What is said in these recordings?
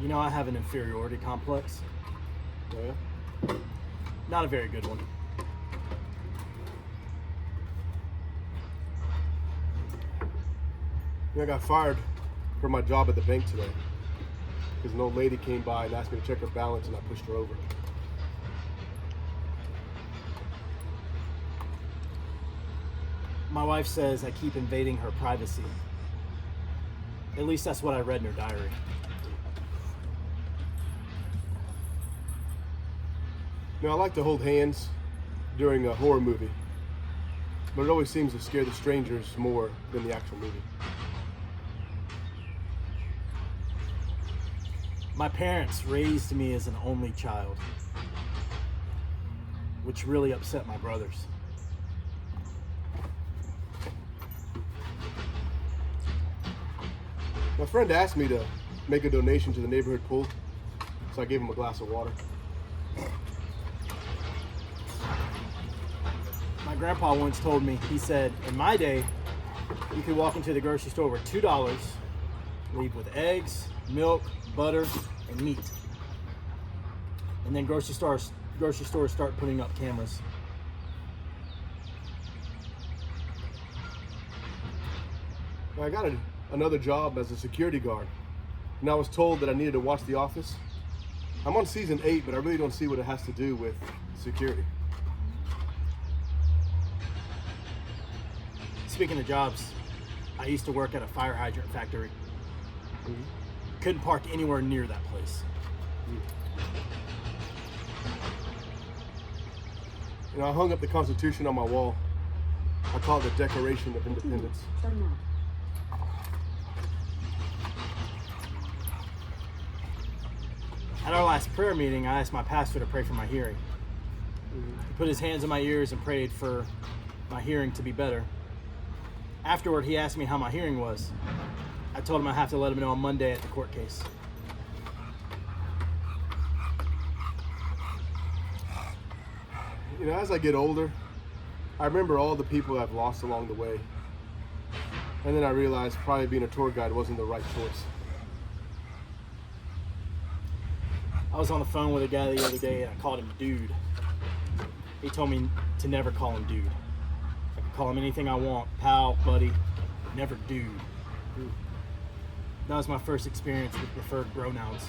You know, I have an inferiority complex. Oh, yeah? Not a very good one. I got fired from my job at the bank today because an old lady came by and asked me to check her balance and I pushed her over. My wife says I keep invading her privacy. At least that's what I read in her diary. You know, I like to hold hands during a horror movie, but it always seems to scare the strangers more than the actual movie. My parents raised me as an only child, which really upset my brothers. My friend asked me to make a donation to the neighborhood pool, so I gave him a glass of water. My grandpa once told me, he said, in my day, you could walk into the grocery store with $2, leave with eggs, milk, butter, and meat. And then grocery stores start putting up cameras. I got another job as a security guard, and I was told that I needed to watch The Office. I'm on season 8, but I really don't see what it has to do with security. Speaking of jobs, I used to work at a fire hydrant factory. Couldn't park anywhere near that place. You know, I hung up the Constitution on my wall. I call it the Declaration of Independence. At our last prayer meeting, I asked my pastor to pray for my hearing. He put his hands on my ears and prayed for my hearing to be better. Afterward, he asked me how my hearing was. I told him I have to let him know on Monday at the court case. You know, as I get older, I remember all the people I've lost along the way. And then I realized probably being a tour guide wasn't the right choice. I was on the phone with a guy the other day and I called him dude. He told me to never call him dude. I could call him anything I want, pal, buddy, never dude. That was my first experience with preferred pronouns.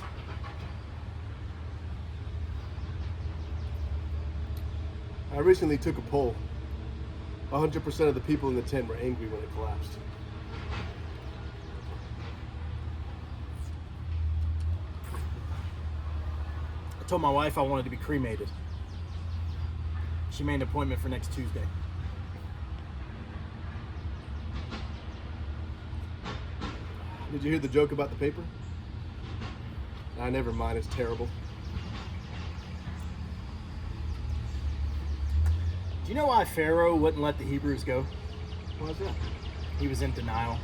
I recently took a poll. 100% of the people in the tent were angry when it collapsed. I told my wife I wanted to be cremated. She made an appointment for next Tuesday. Did you hear the joke about the paper? Never mind, it's terrible. Do you know why Pharaoh wouldn't let the Hebrews go? Why is that? He was in denial.